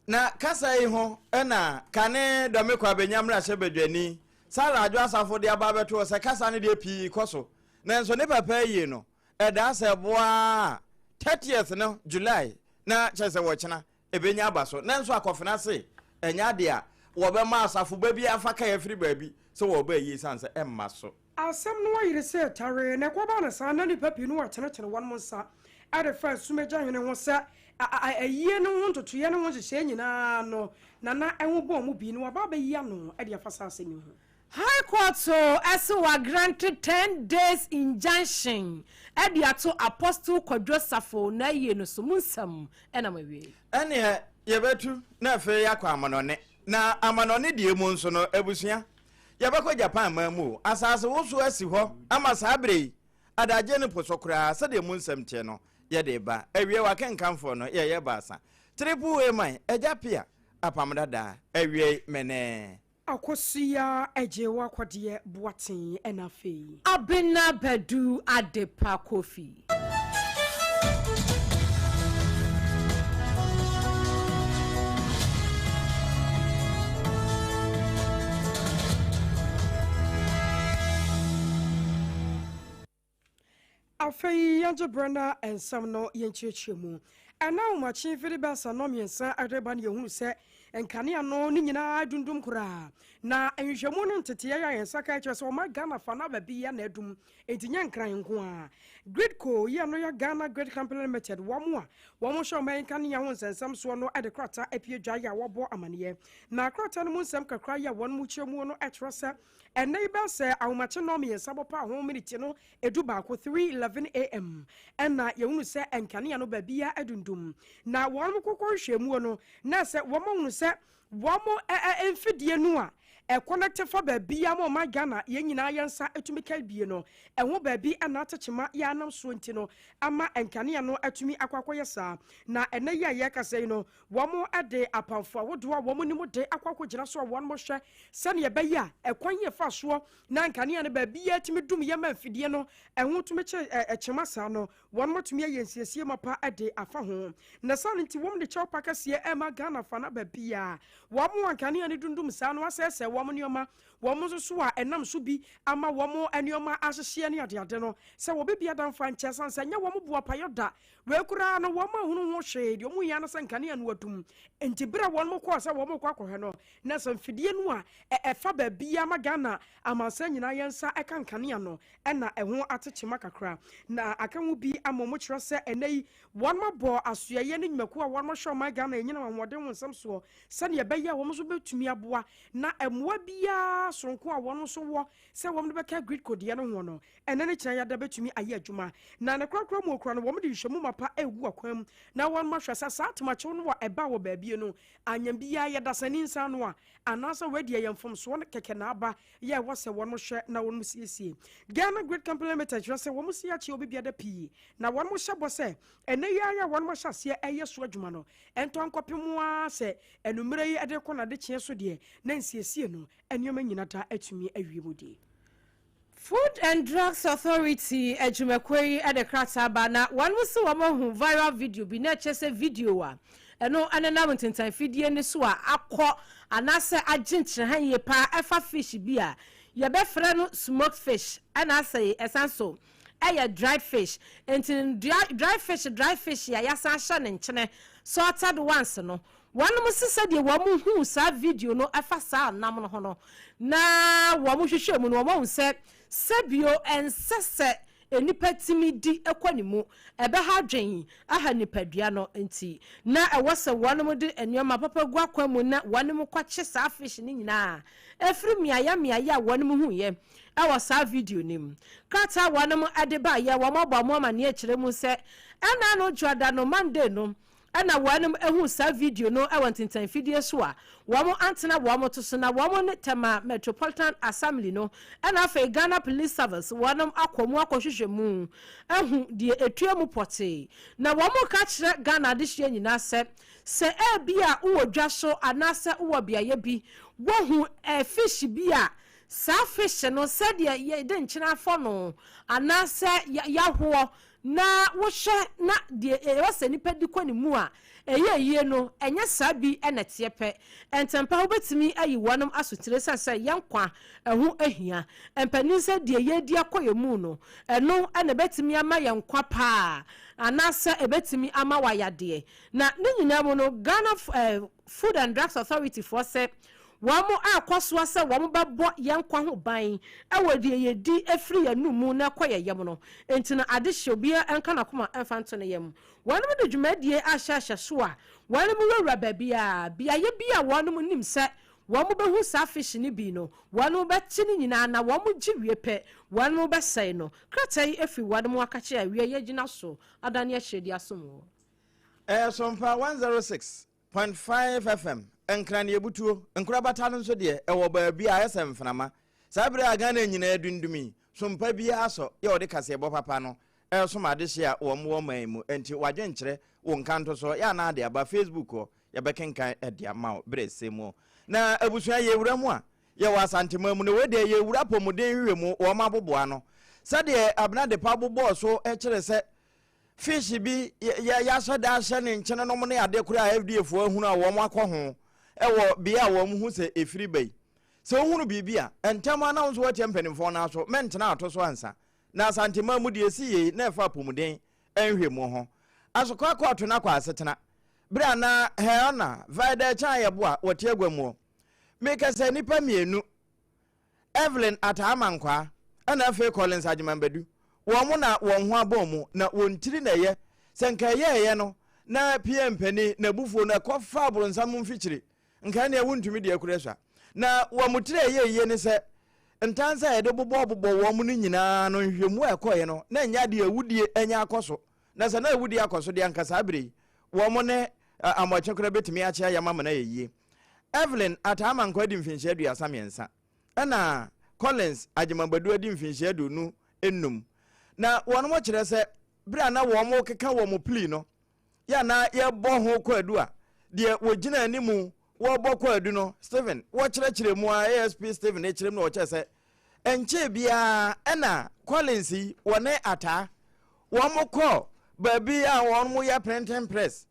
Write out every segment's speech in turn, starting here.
na kasa yi ho na kane dome kwa benyamra hye bedwani sala adwo asafo de aba beto se kasa ne de pii koso na nso ne papa yi no eda se boa 30th no July na chese wo chena ebenya abaso na nso akofena se enya de a wo be ma asafo ba bi afaka ya firi ba bi so wo ba yi sanse emma so asem no wayire se tare na kwa ba na sa na ni papi no wa chene wan monsa ade fa sumeja hene ho sa aye no ho totoye no ho hye nyina no na enwo bo mu bi no ba ba yi ano ade afasa asemi ho. High Court so was granted 10 days injunction. Ediato Apostle Kodwosafo na ye no so munsam ena mawie. Ene yebetu na afi yakwa amanone na amanone die mu nso no ebusua. Yebekọ Japan mamu asase woso asi ho ama sabre adaje ne posokura se de munsam tie no ye de ba awie wa kenkanfo no ye baasa. Triple A man ejapia APAM DADAA awie mene. AKOSUA AGYEIWAA KODIE boatin enafe. ABENA BADU ADEPA Kofi. Afei yanjo brana ensam no yenchechemu. Ana umachi fili basa no miensa adeba ni yehunu se enkania no ni nyina dundum kura na enhwemu no ntete ya yensa ka eche so ma Ghana fa na babi ya na edum entinya nkran nko a GridCo ya no ya Ghana Great Company Limited womo show ma enkania ho nsensam so no ade krata apie dwa ya wobo amane na krata no munsam kakra ya won mu chemu no etrose enaiba se awumachi no miensa bopa ho minute no edu ba ko 3:11 am ena yehunu se enkania no babi ya edundum na won kokko hwemu no na se womo se womo enfidie no a connect for baby ya mo Ghana ye nyina yensa etumi kalbie no ho baby ana atachema ya anam so nti no ama enkane no atumi akwakoye sa na ene ya ye kase no womo ade apamfo awodo a womo ni mo de akwakogina so won mo hwe se ne be ya ekwan ye fa so na enkane no baby ya tumi dum ye manfidie no ho tumi che echema sa no won mo tumi yensiesie mapa ade afa ho na sa nti wom de chew pakase ema Ghana fa na baby ya womo enkane ni dundum sa no asese womo nioma womo so a enam so bi ama womo anioma ahyehye ne ade no se wo bibia dan fa nche sansa nya womo bua payoda we kura no womo hunu ho hwe de omu ya na sankane anu atum enti bra womo ko se womo kwa kohwe no na samfidie no a efa ba bia ma Ghana amansa nyina yensa ekankane no na eho atechema kakra na akanwu bi amomo kire se enei womo bo asoye ne nyimako a womo hwe ma Ghana enyina wonwode wonsam so se ne be ya womo so betumi aboa na emwa bia sonko a wono so wo se wom de beka GridCo de no ho no ene ne kira ya da betumi aye adwuma na ne krakra mu okra no wom de hwemu mapa ewu akwam na won ma hwesa satmacho no wa eba wo baabie no anyam bia ya dasani nsa no a anasa wadi yemfom so won keke na aba ye wo se won mo hwe na won musiesie Ghana Great Company Limited hwe se won musia chi obi bia da pii na won mo hye bo se ene ya won mo hyase eye so adwuma no ento ankopemu a se enumere yi ade ko na de kye so de na nsiesie no enyoma nyina ta atumi awiemudi. Food and Drugs Authority ejumekwei ade krata ba na wan musu wamo viral video bi na chese video a eno anana montentan fidie ne so a akọ anase agintre han ye pa efa fish bi a ye be frɛ no smoked fish anase esanso dried fish entin dry fish ya yasa hye ne nkyene salted ones no one must say the woman who saw video no afasa nam no hono na woman hwehwe mu no woman say sebio ensese enipa timidi ekwanimu ebe ha dwen aha nipadua no enti na ewose wonom de enyoma papa gu akwamu na wonom kwache sa fish ni nyina efiri miaya wonom hu ye ewo sa video nim kata wonom adeba ye womobo mo ma ne akire mu se ena no joda no Monday no ana wanum ehu sa video no awantintan video so a womo antena womo to so na womo ne tema Metropolitan Assembly no ana fa Ghana Police Service wanum akomu akohwehwemu ehu die etuemu pote na womo ka kire Ghana de hye nyina se bia uwo dwa so anase uwo biaye bi wo hu fish bia sa fish no said ye de nkyena fo no anase yaho na wo hye na de wase nipa di kwani mu a eye no enya sabi ena tiepe entempa wo betimi ayi wonom asotire sase yankwa eho ahia empani se de ye di akoye mu no eno ena betimi ama yankwa pa anasa ebetimi ama wayade na ne nyina mo no Ghana Food and Drugs Authority for se wamu AKOSUA se wamu babo yankwa ho ban awodi ye di efri yanumu na koye yam no entina ade hyobia enka na koma emfanto ne yam wanu de dwumadie ahyahya so a wanu mu wura babia biaye bia wanu mu nim se wamu behu sa fish ni bi no wanu be chini nyina na wamu giwie pe wanu be sei no kratai efi wanu mu akache awie ye gina so adane ahyedi asomo SOMPA 106.5 FM enkrane ebutuo enkurabata no so de ewo baabi a esem fnama sabre aga na nyina adundumi sompa bia aso ye ode kase ebo papa no somade hia wo mo manmu enti wadwenkyere wo nkanto so ya na ade aba Facebook o ye bekenkan ade ama bresemu na abusua ye wura mu a ye wasantema mu no we de ye wura pomuden hwe mu wo maboboa no sade abena de pa bobo so kire se fish bi ya so da hye ne nkyene no mo ne ade kura FDA fo ahunu a wo mo akọ ewo bia wo mu hu se efiri bai se ohunu bibia entama na nso watie mpanimfo na so mentena atoso ansa na asantema mu de esiye na efa pomuden enhwe mu ho asokwa akoto na kwa asetena bra na heona vaida cha yebo a wote agwamu meka se nipa mienu Evelyn atamankwa ana afi Collins AGYEIWAA badu wo mu na wo ho abomu na wontiri na ye senka ye no na PMPani na bufo na kofa abronsamu mfikyire nka na ewuntumi de akuresa na wo mutire ye ne se ntansa ye de bobo wo mu nyina no hwemu ekoye no na nya de awudie enya akoso na se na awudie akoso de ankasa abre wo mu ne amwachekora betimi acha ya mama na ye Evelyn atamankwa di mfinhye aduasa miensa na Collins AGYEIWAA badu di mfinhye adunu ennum na wono mo kire se bra na wo mo keka wo mo pli no ya na ye bo ho kwadu a de wo gina animu wo boko adu no Stephen wo kire mu a ASP Stephen e kire mu no che se enche bia na Collins wone ata wo mo ko baby a won mo ya printing press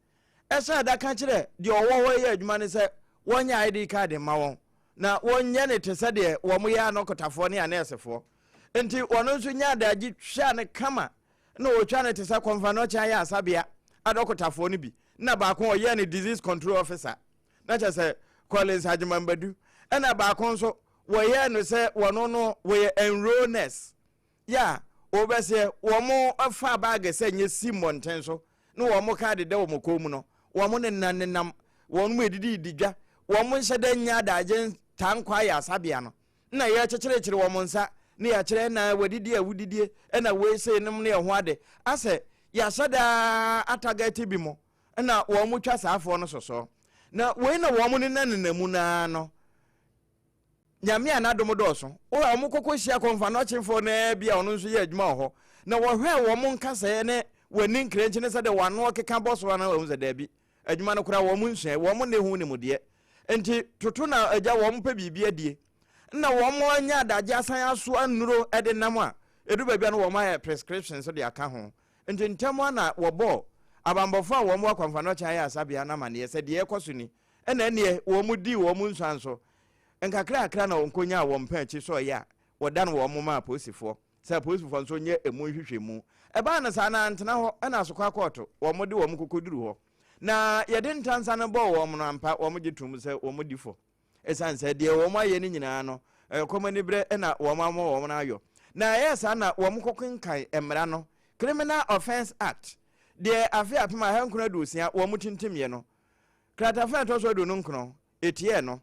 esa da kan kire de owo ye adwuma ne se wonya ID card ma won na wonya ne te se de wo mo ya no kotafo ne anesefo enti wono nso nya da gi hwa ne kama na wo twa ne te se konfa no cha ya asabia adokotafo ne bi na ba ko ye ne disease control officer na cha se Collins AGYEIWAA badu na ba ko nso wo ye no se wono no wo ye enrollness ya obese wo mo afa bag se nye simonten so na wo mo ka de wo mo ko mu no wo mo nenam wo mo edidi digwa wo mo nhyɛ da nya da agen tankwa ya asabia no na ye kyekyerekere wo mo nsa na ya kyerɛ na wadidi awudidie na we se nim na ye ho ade ase ya hyɛda atagati bi mo na wo mo twa saafo no soso na we na wo mo nenamu na no nyame anadom dɔso wo mo kokohia konfa no chimfo na bia ono nso ye adwuma ho na wo hwe wo mo nkasa ne wani nkrenchi ne sɛ de wano keka boso na wo nza bi adwuma no kora wo mo nsua wo mo ne hu ne mudie enti toto na agya wo mo pa bibia die na wo mo anya adagye asan aso anuro ede nam a edu babia no wo ma prescription so de aka ho enti ntamo na wo bo abambofo a wo mo akwanfa no kya ya asabia na mane sɛ de ekoso ni ɛna ne wo mo di wo mo nsuan so nkakra akra na onkonya wo mpa chi so ya woda no wo mo ma posifo sɛ posifo nso nye emu hwehwemu eba na sa na ntena ho ɛna asokwa koto wo mo de wo mo kokoduru ho na yɛde ntansa no bɔ wo mo no ampa wo mo gitum sɛ wo mo difo esan sɛ de wo mo aye ni nyina no komani bre ɛna wo mo wo mo na ayo na yesa na wo mo kokenkan emra no Criminal Offence Act de afi apema hankuna dusia wo mo tintimye no kratafa to so do no nkno etie no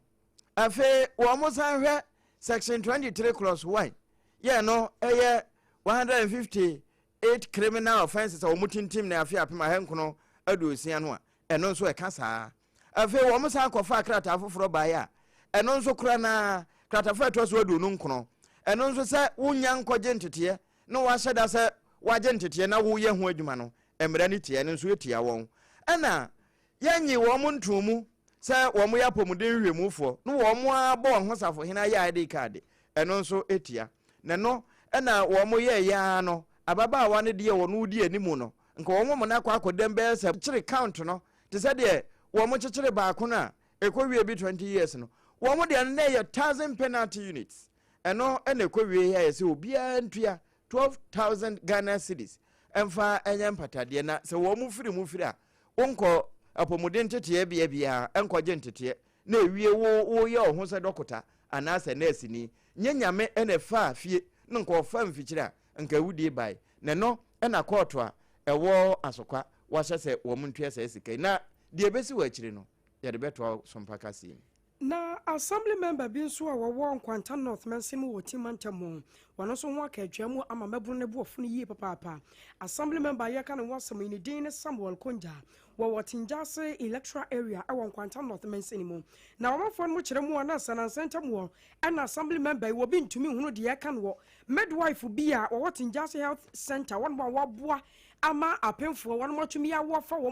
afi wo mo san hwɛ section 23 clause 1 ye no eye 158 criminal offenses wo mo tintim na afi apema hankuno adusia no a eno nso ekasa afi wo mo san kofa krata foforo ba ya eno nso kura na kratafa to so do no nkno eno nso sɛ wonya nkɔgye ntete no wa hyɛda sɛ wagye ntete na wo ye ho adwuma no emra ni tie no nso etia wɔn ɛna yanyi wo mo ntumu sɛ wo mo ya pomuden hwemufo no wo mo abɔ ho safo hena ya ID card eno nso etia na no ɛna wo mo ye ya no ababaawa ne de wonu di animu no nka wo mo na kwa akodem be se kire count no te se de wo mo kire ba ko na ekowie bi 20 years no wo mo de na ye 1000 penalty units eno ene ekowie ya se obia ntua 12,000 Ghana cedis emfa enya mpatade na se wo mo firi a wonko apomuden tete bia enko je ntete na ewie wo ye ho se dokota anase nurse ni nyanyame ene fa fie nko fa mfikire a nka wudie bai na no ena court a ewo asokwa wa hyese wo muntua se sika na de besi wa akire no ye de beto sompa kasi na assembly member bi nso a wo Nkwanta North Mensim wo Timantamo wano so ho akadwamu ama mebru ne bo ofunu yi papa assembly member ye kan wo asem ni din ne Samuel Konja wo Tinjase electoral area e wo Nkwanta North Mensim na wo mafo no kire mu na sana center mu na assembly member wo bi ntumi hunu de ye kan wo midwife bi a wo Tinjase health center won bo boa ama apemfo won mo tumi ya wo fa wo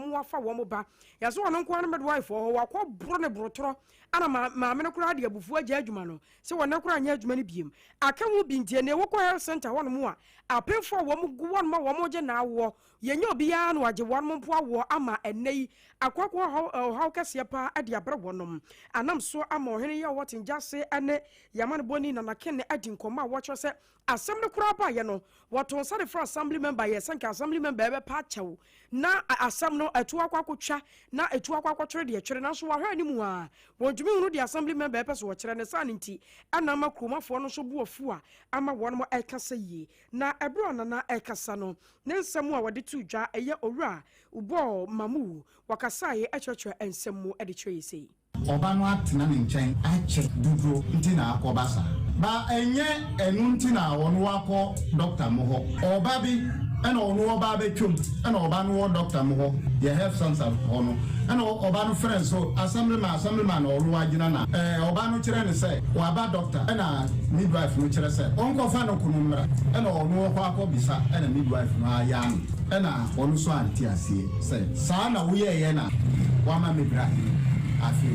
mo ba yaso won nko na midwife wo wakọ bro ne brotoro ana ma me no kura de abufu agya adwuma no se won na kura anya adwuma ne biem aka mu bintie ne wo ko health center won mo a apemfo wo mo gu won mo je na awo yenye obi ya na waje won mo mpo awo ama enei akwakọ how kase pa ade abre wonom anam so ama ohene ya wotin jase ane yamane boni na nakene adi nkoma wo cho se assembly kura ba ye no woton sare for assembly member ye sanka assembly member be pa chew na asam no etu akwakotwa na etu akwakotwere de twere na so wa hwa ni mu a wonjumi hunu de assembly member pe so wo kyere ne san nti ana makromafo no so bu ofu a ama won mo ekasa yi na ebro na ekasa no ne nsem a wode tu dwa eye owura ubo mamu wakasa ye echwechwe ensem mu ede twere sei oba no atena ne nkyɛn akyɛ duduro nti na akɔbasa ba enye enu nti na wɔn wakɔ doctor mo hɔ oba bi ɛna ɔno oba betwom ɛna oba no wɔ doctor mo hɔ ye health center hɔ no ɛna oba no friend so assemblyman na ɔno agina na oba no kyerɛ ne sɛ waba doctor ɛna midwife no kyerɛ sɛ ɔnkɔfa no kunumra ɛna ɔno hɔ akɔ bisa ɛna midwife no aya ɛna ɔno so anti asie sɛ saa na woyɛ yɛ na wama mebra afi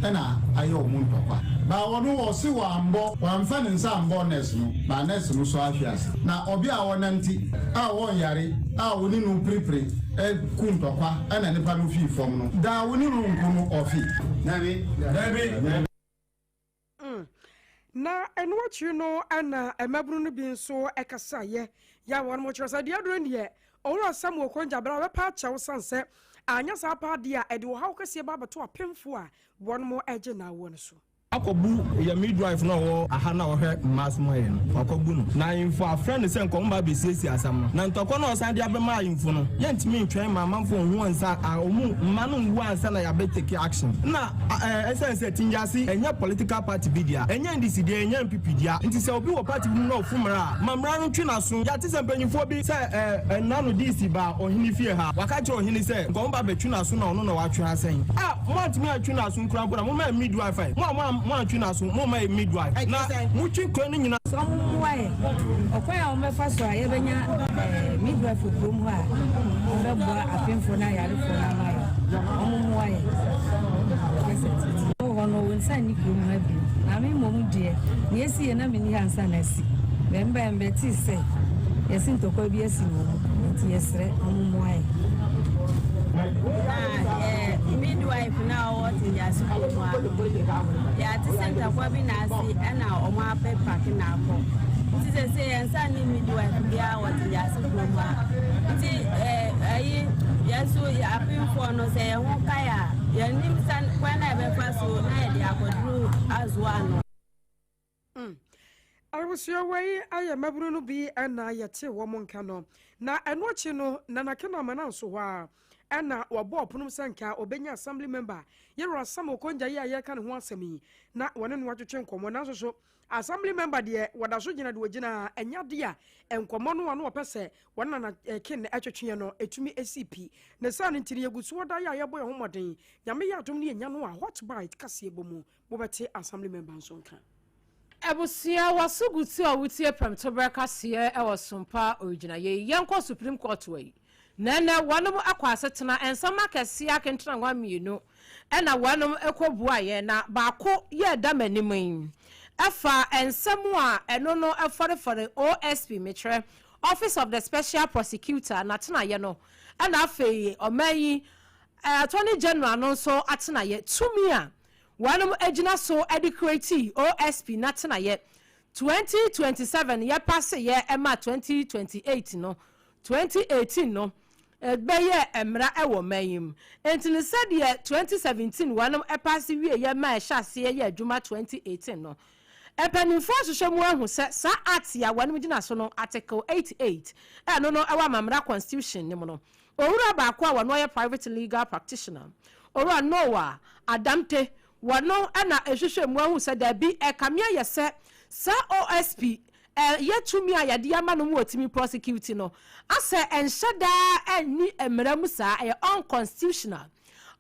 ena ayo muntokwa ba wono wo si wa ambo wa mfa ne nsa ambo nurse no ba nurse no so afiase na obi a wonanti a won yare a woni no prepare kuntokwa ena nipa no fi fom no da woni no nkunu ofi nabi na enwachi no ana emabru no bi nso ekasa ye ya won mo kyerɛ sɛ de aduro ne owura Samuel Konja bra we pa kyɛw sanse anya sa pa dia e de wo haw kase ba bato apemfo a won mo eje na wo no so akobu ya midwife no wo aha na wo hwe mass mo ye no akobu no na info a friend say nko mba be sesi asam na ntoko no san dia be ma info no ye ntimi ntwen ma manfo hu ansa omu mma no hu ansa na ya be take action na essence Tinjase enya political party bi dia enya ndisi dia enya MPP dia nti se obi wo party bi no ofumra mamra no twi na so ya te se mpanyifo bi se na no DC ba ohini fie ha waka che ohini se nko mba be twi na so na ono na wa twi asen mo antimi atwi na so nkura nkura mo ma midwife mo atwi na so mo ma midwife na mo twi kro ni nyina so mo wae okwaya o mefa so aye benya midwife program ha o be bo apemfo na yare fo na ma yo mo wae o wono wonsa ni kro mu ha bi na me mo mu die na esi na me ni hansa na si bembe ti se yesi ntoko bi esi mo nti yesre mo wae midwife na what in ya school ya ti center kwa bi na si na o ma pe park na ko ti say ensa ni midwife bia what in ya school ma ti ayi yeso ya apemfo no say ho kaya ya nim san kwa na be fa so na de akodru azwa no arusio wei aye mabru no bi na yete wo monka no na enochi no na nakena mana so wa ena wabo opunum sanka obenya assembly member yero Samuel Konja ye ka ne ho asemi na wone no atwetwe nkomo na so assembly member de wada so gina de wagina enya de a enkomo no wano opese wona na kin atwetwe no etumi ACP ne sa ne ntiri yegusu wada ye boy homoden nyame ya atom ne enya no a hot bite kase ebomu bobete assembly member nso nka Abusia wasuguti awutie premtober kase e wasompa original ye yenko Supreme Court way nana wanum akwasetena ensama kase akentena nwa mienu ena wanum ekobua ye na baako ye da manimin efa ensemu a eno no efore for the OSP metre Office of the Special Prosecutor natenaye no na afei omayi Attorney General no so atenaye tumi a wanum agina so adequate OSP natenaye 2027 ye pass ye ema 2028 no 2018 no beye emra ewo mayim entini said ye 2017 wanum pass wie ye ma hyase ye adwuma 2018 no epanimfo hwehwemu ahu se sa act ya wanum gina so no article 88 no no ewa mamra constitution ni mo no owura ba kwa wano ye private legal practitioner owura nowa adamte wano ana ehwehwemu ahu se da bi ekamia ye se sa OSP yetumi ayade ama no mu otimi prosecute no ase enhyada ani emramu sa unconstitutional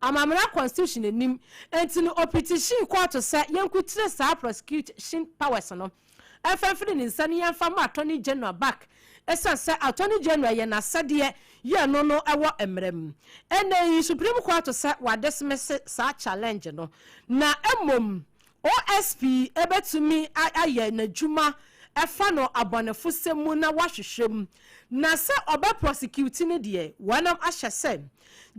amamra constitution enim entini opetition court say yenkutire sa prosecution powers no efafiri ni nsane yemfa ma attorney general back esa say attorney general ye na sade ye no no ewo emram ene supreme court say wa dismiss sa challenge no na emom OSP ebetumi aye na juma efa no abonefo semu na wahwehwem na se oba prosecute ne de wanam ahye se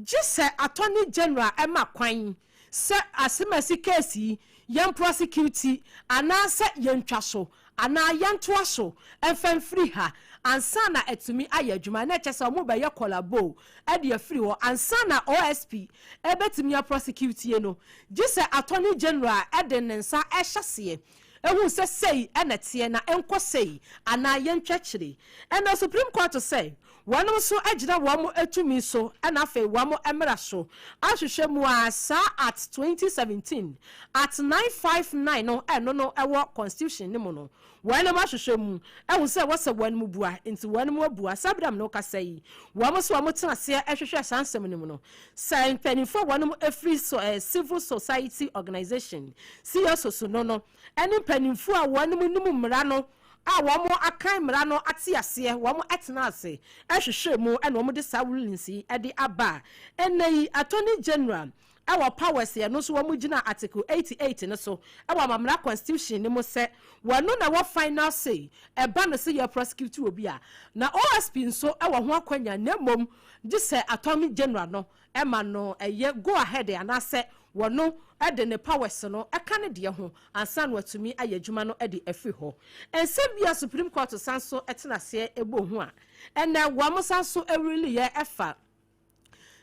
gise attorney general ema kwan se asemasi case yem prosecute ana se yentwa so ana yentoa so efan free ha ansa na etumi aye adwuma na kyese omo be ye collabo e de free ho ansa na OSP ebetumi ya prosecute ye no gise attorney general edenensa ehyase ehu se sei enete na enkosei ana yentwakire and the Supreme Court to say one so agina wamo etumi so and afe wamo emra so ahwehwemu asa at 2017 at 959 no no ewo constitution ni mo no one am ahwehwemu ehu se wose one mu bua nti one mu bua sabram no kasai wamo so wamo tena se ehwehwe sansem ni mo no say penifo one mu every civil society organization so no any penifo a one mu nimu mra no a womo akan mra no ate ase womo etena ase ehwehwe mu ena womo de sawulinsi ede aba enai attorney general our powers ya no so womo gina article 88 no so our mamra constitution ni mo se wano na wo final say eba no se ya prosecute obi a na OSP nso ewo ho akwanya na mom di se attorney general no ema no eye go ahead ana se wono ede ne powers no eka ne de ho ansa no atumi ayadwuma no ede afi ho ensebia Supreme Court sanso etena se ebo ho a ena wamo sanso really ye efa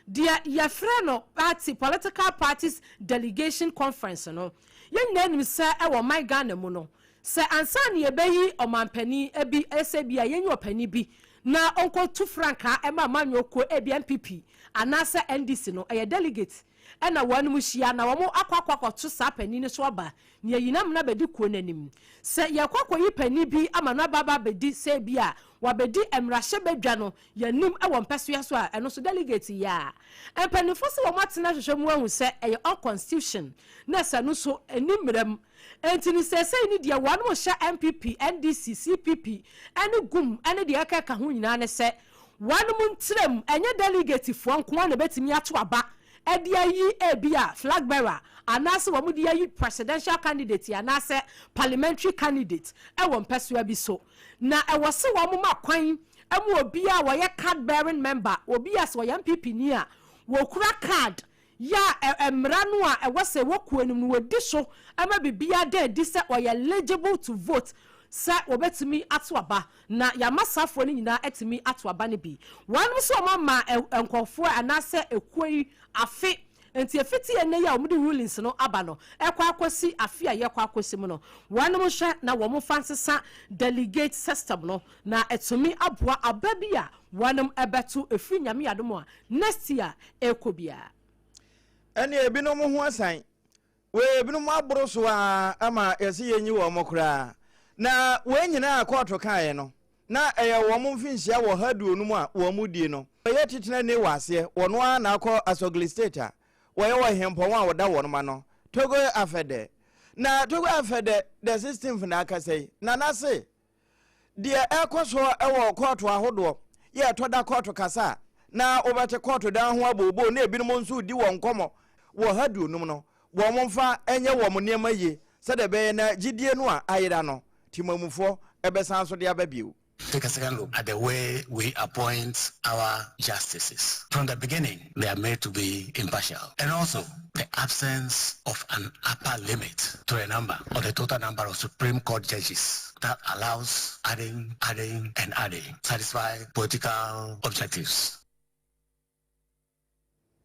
dia ya freno party political parties delegation conference no yenna nim se ewo my Ghana mu no se ansa ne ebeyi omampani ebi esebia yenyi opani bi na onko tu franka ema manyoko ebi MPP anase NDC no eye delegate ena wanu muhia na wo akwakwakoto sa pani ne so aba ne yinam na bedi kuo nanim se yakwakoyi pani bi amano baba bedi se bia wabedi emrahye bedwa no yanim ewo mpesua so a eno so delegate ya empanifo se wo matena hwehwemu ahu se eye unconstitution na sa no so enimrem entini sese ni dia wanu hya MPP NDC CPP ene gum ene dia ka ho nyina ne se wanu muntrem enye delegate fo nko na betimi ato aba edia yi ebia flag bearer anase wo mudi yi presidential candidate anase parliamentary candidate ewo mpesua bi so na ewo se wo mo makwan emu obi a wo ye card bearing member obi as wo ye MPP ni a wo kura card ya emra no a ewo se wo kuanum no wodi so ama bibia da di se wo ye eligible to vote sa obetimi ato aba na ya masafo ni nyina etimi ato aba ne bi wan so mama enkofo anase ekoi afi enti efiti ene ya omudi rulings no aba no ekwa akosi afi a yekwa akosi mu no wan mo hwe na wo mo fansesa delegate system no na etumi aboa ababia wanam ebetu efi nyame yadomo a next year ekobia ene ebinom ho asan we ebinom aboro so a ama yesi yenyi wo mokra na we nyina akọtọ kae no na eye wo mo mfinhia wo haduonum a wo mu die no ye titena ne wase wono a na akọ Asogli state a wo ye wo hempon a woda wo no ma no Togo afede na Togo afede the system funa akasai na nase die ekoso e wo kọtọ ahodo ye toda kọtọ kasa na obete kọtọ dan ho abobo na ebinom nso di wo nkomo wo haduonum no wo mo mfa enye wo mo niema ye said the bay na GDA no ayera Timomufo ebesan so de ababiu. Take a second look at the way we appoint our justices. From the beginning, they are made to be impartial. And also, the absence of an upper limit to a number or the total number of Supreme Court judges that allows adding, satisfy political objectives.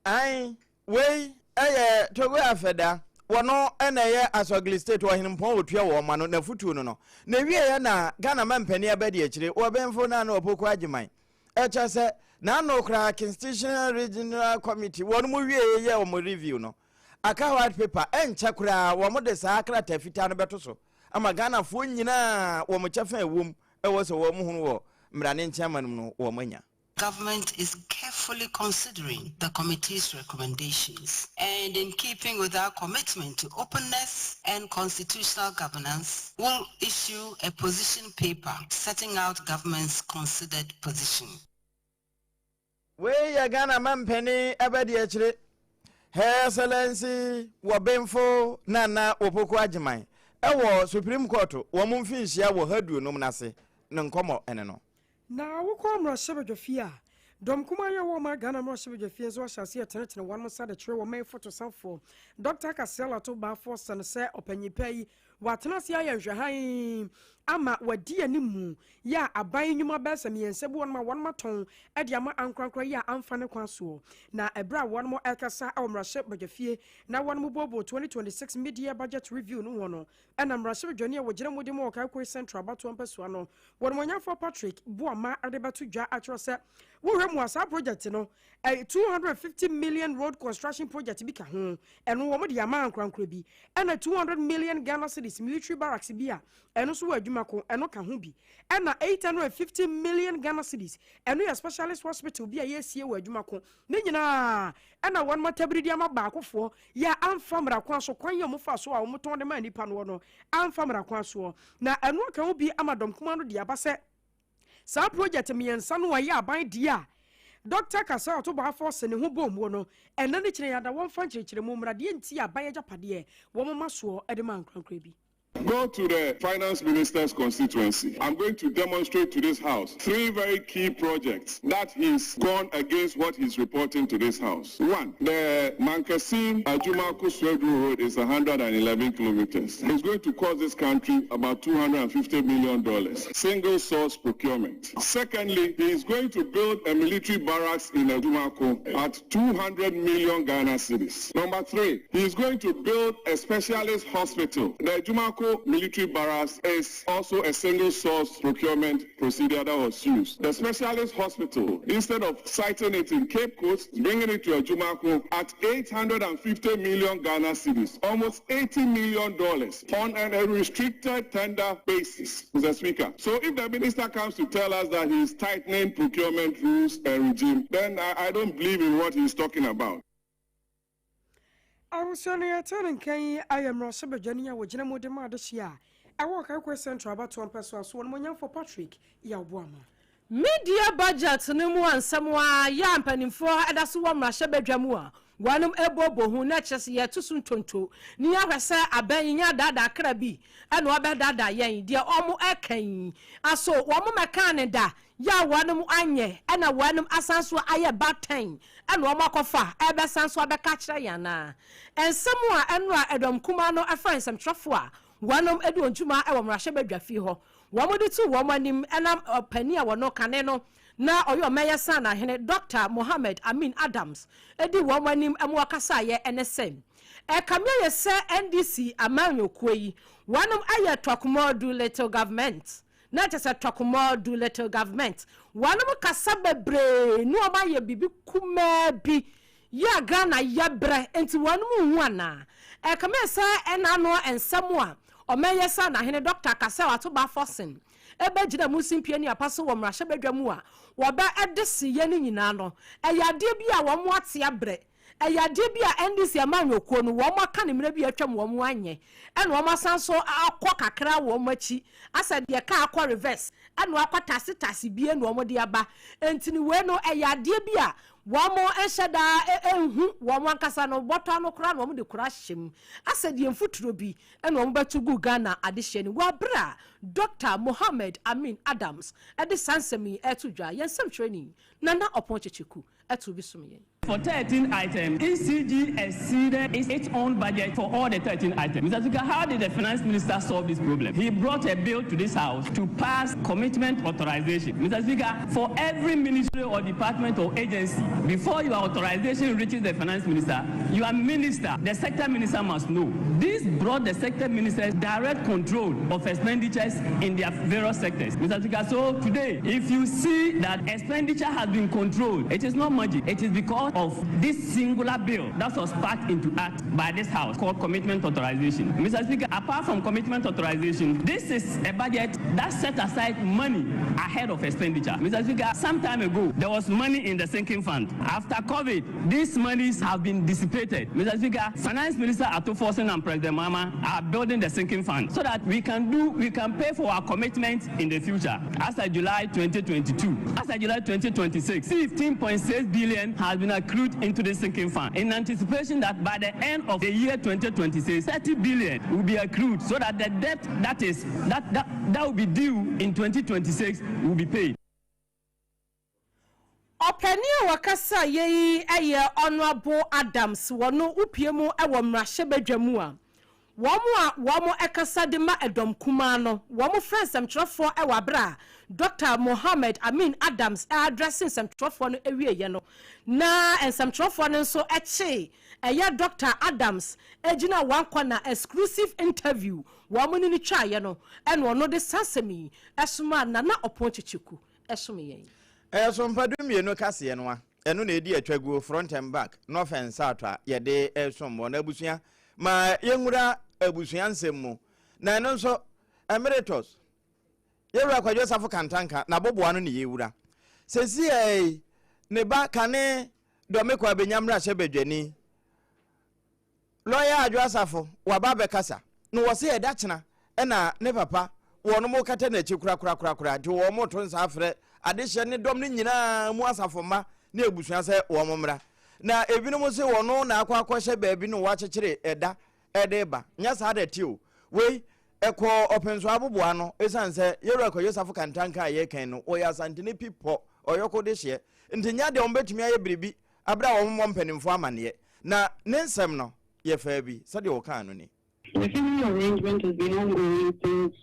Aye, way, to go after Wano ene as ugly state wa hinmpon otua wo ma no na futu no na wie na Ghana man pani abedi akire wo benfo na na opoko agiman se na no kra constitutional regional committee wonu mu wie ye wo review no aka white paper encha kra wo mo de sa akra tafita no beto so ama Ghana fo nyina wo mo chefa ewom wo so wo mo hunu wo mrane nchaman no wo manya. Government is carefully considering the committee's recommendations and in keeping with our commitment to openness and constitutional governance, will issue a position paper setting out government's considered position. We ya Ghana man penny abedi achire. Her Excellency Wabenfo Nana Opoko Ajiman. Ewo Supreme Court wo mo mfinhia wo hadu no mnase ne nkomo ene no. Na wukọ mrashebedwafia dom kuma ya wo ma Ghana mrashebedwafia so ahase etenetene wan mo sade kire wo mai photo sanfo Dr. Kasela to ba for san se opanyipa yi watenase ya nhwehan ama wadi animu ya aban nyuma besa miense bu won ma ton ade ama ankrankra ya amfane kwaso na ebra won mo ekasa mrashebedwafia na won mo bobo 2026 media budget review no wono ena mrashebedwane ya wogire modi mo kai central bato ampeso ano won mo nya for Patrick buama adebatu dwa atrose wo hwemu asa project no 250 million road construction project bi ka ho eno wo mo de ama ankrankra bi ena 200 million Ghana cedis military barracks bi a eno so adwuma ko eno ka ho bi ena 850 million Ghana cedis eno ya specialist hospital bi a yesie wo adwuma ko ne nyina ena won matabiri di ama ba akofo ya amfamra kwa so kwan ye mo fa so a wo ton de ma nipa no amfamra kwa so na eno ka ho bi amadom kuma no de abase sa project miensa no wa ya aban dia Dr. Kasela to ba force ne ho bom wo no ena ne kire ya da won fa kire mu mrade enti aban agapade wo mo maso e de man krankra bi. Go to the finance minister's constituency. I'm going to demonstrate to this house 3 very key projects that he's gone against what he's reporting to this house. 1, the Mankasim AKOSUA road is 111 kilometers. It's going to cost this country about $250 million. Single source procurement. Secondly, he's going to build a military barracks in Ejumako at 200 million Ghana cedis. Number 3, he's going to build a specialist hospital. The Ejumako military barracks is also a single source procurement procedure that was used. The specialist hospital, instead of siting it in Cape Coast, bringing it to Ejumako at 850 million Ghana cedis, almost $80 million on a restricted tender basis, Mr. Speaker. So if the minister comes to tell us that he's tightening procurement rules and regime, then I don't believe in what he's talking about. I was only a telling Kay, I am Rossabajania, which General de Mardashia. I walk out central about 1 person, so one for Patrick, Yawama. Media budget no mu ansamwa ya mpanimfo adaso wo mrahye a wanum ebobo hu na kyese ye tusun tonto ni ahwese aban nya dada kra bi ena obedada yen de omo ekan aso wo mo mekan da ya wanum anye ena wanum asanso aye batan ena omo akofa ebe sanso abeka kire yana ensemu a enu a edom kuma no afran sam trofo a wanum edu ontuma e wo mrahye badwafi ho wamodi tu wamanim enam pani a wono kane no na oyo meya na hene Dr. Mohammed Amin Adams edi wamanim emu akasa ye NSM e kamye ye se NDC amanyo koyi wanum aye tokumo do little government na tese tokumo do little government wanum kasa bebre no omaye bibi kuma bi ya Ghana yebre enti wanum hu ana e kamye se enano ensemu a omeyesa na hene Dr. Kasela to ba forcing ebe gina musimpie ni apaso wo mrahye badwamu a wo ba edesi ye ni nyina no eyade bi a wo mo ate abre eyade bi a NDC amanyokuo no wo mo aka ne mra bi atwam wo mo anye ene wo masanso akọ kakra wo mo achi asa de ka akọ reverse ene akọ tase bi ene wo mo de aba entini we no eyade bi a wamo enshada enhu wamo ankasa no botto no kura no wamo de kura hyem asedi emfuturo bi eno wamo betugu Ghana adehye ni wabra Dr. Mohammed Amin Adams edi sansemi etudwa yensem training nana oponchecheku etu bisumiye. For 13 items, ECG exceeded its own budget for all the 13 items. Mr. Speaker, how did the finance minister solve this problem? He brought a bill to this house to pass commitment authorization. Mr. Speaker, for every ministry or department or agency, before your authorization reaches the finance minister, your minister, the sector minister must know. This brought the sector ministers direct control of expenditures in their various sectors. Mr. Speaker, so today, if you see that expenditure has been controlled, it is not magic. It is because of this singular bill that was passed into act by this house called commitment authorization. Mr. Speaker, apart from commitment authorization, this is a budget that set aside money ahead of expenditure. Mr. Speaker, some time ago, there was money in the sinking fund. After COVID, these monies have been dissipated. Mr. Speaker, Finance Minister Ato Forsen and President Mama are building the sinking fund so that we can pay for our commitments in the future. As of July 2022, as of July 2026, 15.6 billion has been accrued into the sinking fund in anticipation that by the end of the year 2026, 30 billion will be accrued so that the debt that will be due in 2026 will be paid. Openia wakasa yei eye Honorable Adams wono upiemu ewo mrahye badwamu a womo ekasa de ma edom kuma no womo friends semtrofo ewa bra Dr. Mohammed Amin Adams addressing semtrofo no ewie ye no na semtrofo no so eche eye Dr. Adams ejina one corner exclusive interview womo ni twa ye no eno no de sasemi esuma na oponchecheku esuma ye SOMPA 106.5 kase no a eno na edi atwaguo front and back no offense atwa ye de SOMPA na abusua ma yenwura abusua nsemu na eno nso emeritus yewura kwa Joseph Kantanka na boboa no ne yewura sesi ne ba kane domeko abenyamra hyebedwani lawyer adwasafo waba bekasa no wose ye dachena na ne papa wono mo kata na chikura de wo mo to nsa afre adehye ne dom ne nyina mu asafo ma na ebusua se wo momra na ebinom se wono na akwa baabi no wa chekere eda edeba nya sa da tio we eko openso aboboa no esanse yero ko Joseph Kantanka ye kan no oya santene pipo oyoko de hye ntinya de ombetumi aye biribi abra wo mo mpanimfo amane na nensem no ye fa bi so de wo kan no ni. The family arrangement has been ongoing since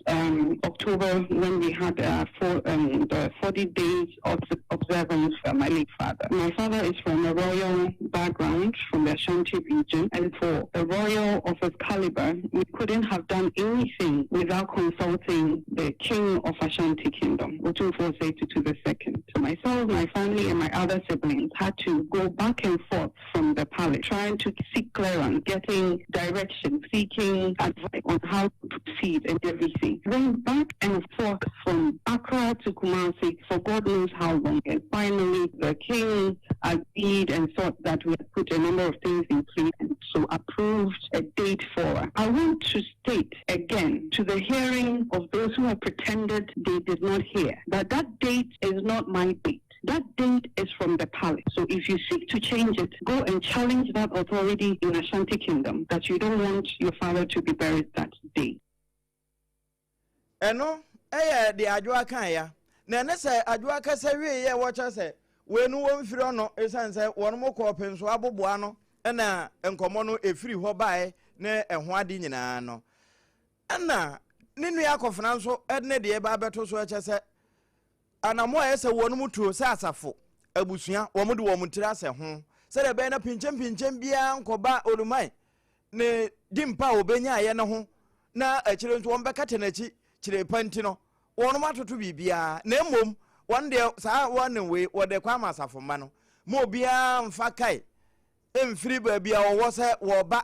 October when we had the 40 days of observance for my late father. My father is from a royal background from the Ashanti region, and for a royal of his caliber, we couldn't have done anything without consulting the king of Ashanti Kingdom, Otumfuo Osei the second. So myself, my family, and my other siblings had to go back and forth from the palace, trying to seek clearance, getting direction, seeking advice on how to proceed and everything. Then back and forth from Accra to Kumasi for God knows how long. And finally, the king agreed and thought that we had put a number of things in place and so approved a date for us. I want to state again to the hearing of those who have pretended they did not hear that that date is not my date. That date is from the palace. So if you seek to change it, go and challenge that authority in Ashanti Kingdom that you don't want your father to be buried that day. Eno, the adwa kan ya. Na ne se adwa ka se wie ye wo cha se we nu wo mfiri no esan se won mo ko penso aboboa no na enkomo no efiri ho bae ne eho ade nyina no. Na ninu yakofna nso edne de ba beto so cha se anamo ese wonu mutuo se asafo abusua wo mude wo mutira se ho se de be na pincham bia nkoba olumai ne dimpa obenya ye ne ho na akire nso wo mbekate na chi kire panti no wonu matoto bibia na emom won de sa won we wo de kwa masafo ma no mo bia mfa kai emfiri ba bia wo se wo ba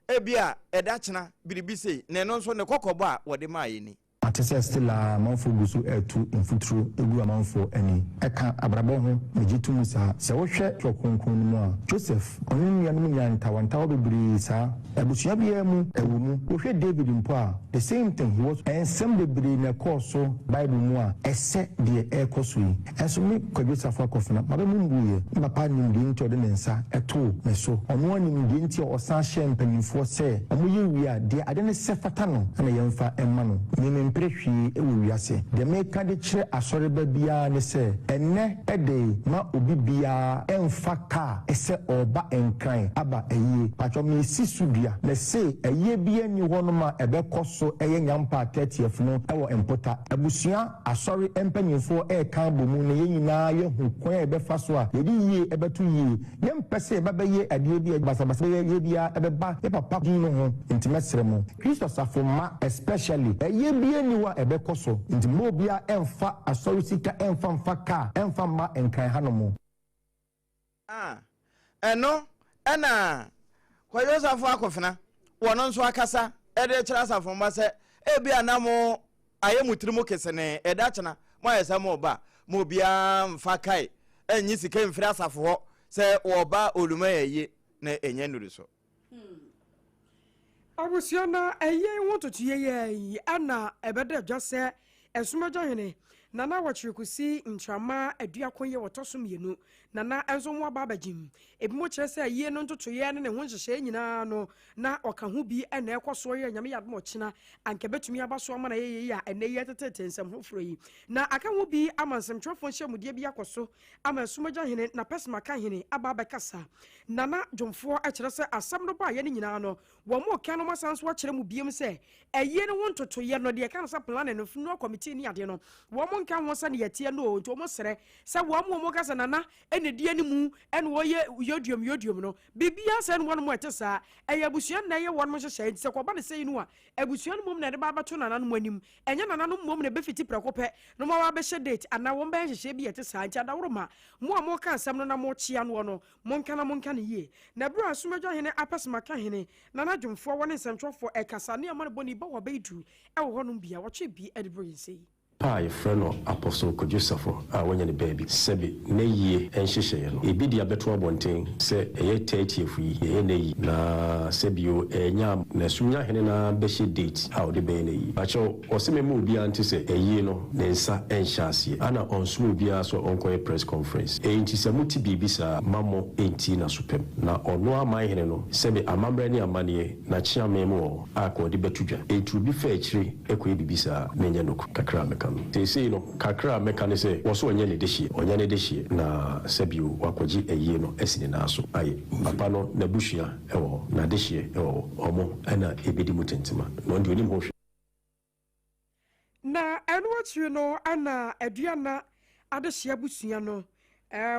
ebia edachena biribise ne no nso ne kokobo a wo de ma ye ni. atese still a manfo gusu etu infutru egu amanfo ani eka abrabo ho mejitu musa se wo hwe twokonkon mu a Joseph onunua no nyan tawanta bebiri sa abusua bia mu ewu mu wo hwe David mpo a the same thing he was ensem bebiri na course Bible mu a ese de ekosui enso me Joseph akofina mabe mu mbuye papa nim de nti ode nensa eto meso ono anim de nti osan hye mpanimfo se omoye wi a de ade ne sefata no na yemfa emma no me mprehwi ewu wiase de me ka de kire asore ba bia ne se enne ede ma obi bia emfa ka ese oba enkran aba eye pacho me sisudua na se eye bia ni wono ma ebe koso eye nyampa 30th no ewo empota abusua asore empanimfo e ka bomu ne yina ye hu kwan ebe fa so a yedi yie ebe tu yie yempese ebe ye ade bia basabasa ye bia ebe ba e papa din no ho intimesere mo Christos afoma especially eye bia ni wa ebe koso nti mo bia emfa asori sika emfa mfa ka emfa ma enkan hanomo eno ena kwayo safo akofina wono nso akasa ede kira safo ma se e bia na mo ayemutirimo kesene eda chana mo ayesa mo ba mo bia mfa kai enyi sika mfira safo ho se wo ba oluma yeye na enye nuru so Abusiana eye wototo ye ana ebede dwase esumajo hene nana wachirikusi ntrama aduakonye wotoso mienu nana enzo mo babagim ebimo kire se ye no ntoto ye ne ho nhyehyɛ nyina no na oka ho bi ena ekoso ye nyame yadmo kina anke betumi abaso ama na ye ya ene ye tetete nsem hofro yi na aka ho bi amansem twofo hyemudie bi akoso ama esumajo hene na pesma ka hene ababekasa nana dwomfo akire se asam no ba ye ne nyina no wo mo ka no masanso akire mu biem se eye no ho ntoto ye no de ka no sa plan no funu committee ni ade no wo mo nka ho sa ne yetie no nto mo sere se wo mo kasa nana ene die ni mu ene wo ye yodium no bibia se no mo etesa eye abusua na ye won mo hyehyɛ nti se ko ba ne sei no a abusua no mom na de ba bato nana no anim enye nana no mom na be fiti prekope no ma wa be hye date ana wo ba hyehyɛ bi etesa nti adaworoma mo ka asɛm no na mo chia no no mo nka ne ye na bro asumedwo hene apasma ka hene nana dwomfo won nsɛmtwofo ekasa ne amane boni ba wo ba itu ɛwo hɔ no bia wo twe bi edebro yinse Pai freno apostle Kodjusafo a wanya ne baby sebi ne yie enhyehye no ebi dia beto abonten se eye 30 fu yi ne yi na sebio enya na sunya hene na behye date a ode be ne yi acho oseme mu obi anti se eye no ne nsa enhyase ana onso obi aso onkoye press conference enti se muti bibi sa mamo enti na supem na ono aman hene no sebi amambre ne amane na chiame mu a ko de betudwa enti obi fa akire ekoye bibi sa menye no kakra meka they say no kakra meka ne se wo so onye ne dehie na sabio wakoji eye no esine na so aye papa no na bushia ewo na dehie ewo omo ana ebedi mutentima no ndi onim ho na enwatri no ana aduana adehie busua no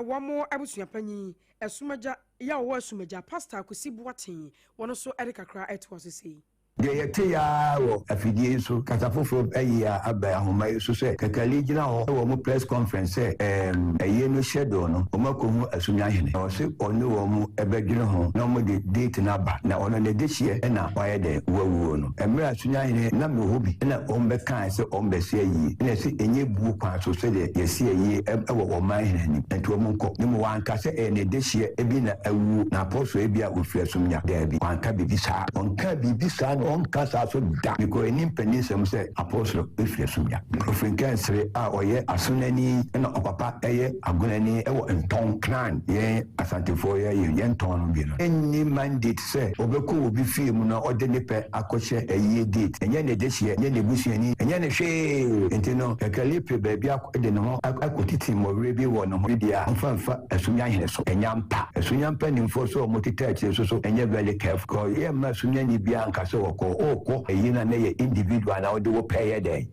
womo abusua panyi esumaja ya wo esumaja pastor akosi buaten wono so erikakra etwo so sei de yete ya wo afidie so kasafofo ayi aba ahoma so se kakali gina ho wo mo press conference eye no schedule no o makohu asunya hene o se onu wo mo ebedwene ho na mo de date na ba na ono ne dehie na waye de wawu no emra asunya hene na me hobi na o mbe kan se o mbe se yi na se enye bu kwa so se de yesi yi ewo o man hene ni ento mo nko ni mo wanka se ne dehie ebi na awu na apostle ebi a ofi asumnya da bi wanka bibi sa onka bibi sa on kasa so da because any penisem say apostle if yesumya ofrinka sere a oye asonani na opapa eye agonani ewo enton clan ye asantefo ye enton no bi no any mandate say obeku obi fie mu na ode ne pe akɔhye eye date enye ne dehie enye ne busuani enye ne hwe entino ekale pe baabi akɔde ne ho akotiti mɔwre bi wɔ no ho dia mfa asumya hene so enyampa asumya mpa nimfo so motita akyire so enye very careful ye ma asumya ni bia nkase wɔ oko eyina na ye individual na ode wo pay dey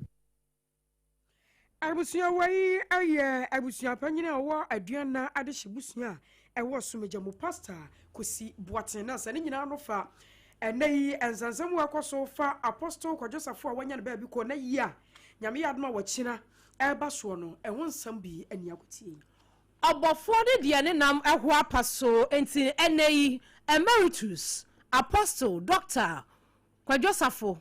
abusia wai aye abusia panyina wo aduana adehye busia ewo someja mu pastor kosi buaten na sane nyina no fa enai ensansam akoso fa apostle Kodjosafo a wanya ne ba bi ko na yi a nyame yadma wakina eba so no eho nsam bi ani akotie obofo de ne nam eho apaso enti enai emeritus apostle doctor Kodjosafo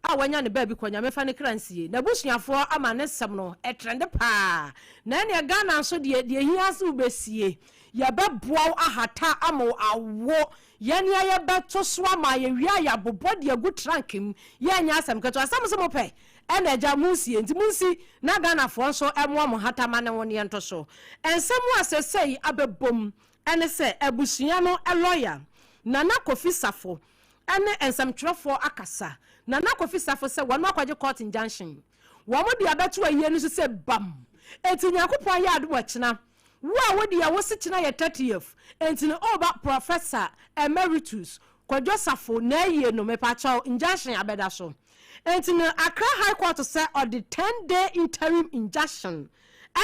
a wanya ne ba bi kwanya mefa ne kransie na busuafo ama ne sem no etrende pa na ne Ghana so de hia so besie ya beboa ahata ama awo yani ya beto so ama ya wia ya bobɔ de agu trankim ya nya asem keto asem so mope ena agya munsie nti munsi na Ghana fo so emo mo hata ma ne won ye nto so ensem asesei abebom ene se abusua no lawyer Nana Kofi Safo ene ensem twerefo akasa Nana Kofi Safo se wono akwaje court injunction wo mo de abeto aye no so se bam enti Nyankopon ya ade wachina wo wodi ya wosi china ye 30th enti no oba professor emeritus Kojo Safo na ye no mepacho injunction abeda so enti no Accra High Court say or the 10-day interim injunction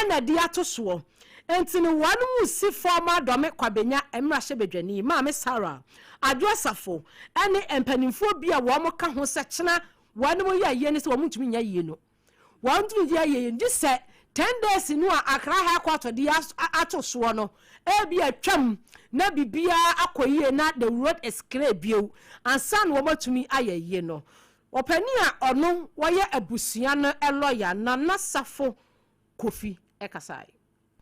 ena dia to so enti no wanu musi former dome kwabenya emrahye bedwani ma me Sarah Adwasafo ene empanimfo bia wo mo ka ho se china wanu mo ya ye ne se wo mutumi nya ye no wanu tumi ya ye ndi se 10 days nu Accra High Court dia ato so no e bia twam na bibia akoyie na the road is clear bio ansan wo matumi aye ye no opani a ono wo ye abusua no lawyer Nana Safo Kofi ekasai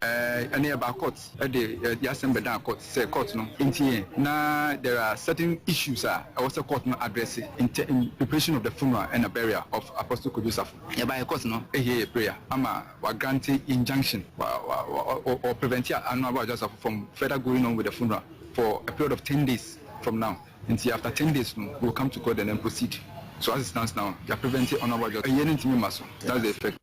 any about courts the assembly down court say court no in na there are certain issues I was a court no address in preparation of the funeral and a burial of Apostle Kojo Safo yeah by court no a prayer ama wa granting injunction or prevent another just from further going on with the funeral for a period of 10 days from now until after 10 days we'll come to court and then proceed. So as it stands now they are preventing honorable just a year into me maso that's the effect.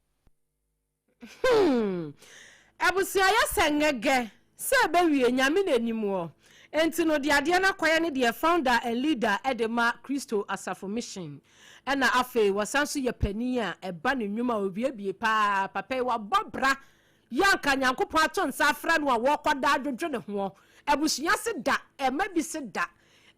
Abusia ya sengege se be wie nyame nanimu enti no de ade na kwaye ne de founder and leader edema Christo Asafo Mission ena afe wasanso ye pani a eba ne nwuma obiebie pa papa wa bobra yanka Nyankopon ato nsa afra no a wo kwada adwodwo ne ho abusia se da ema bi se da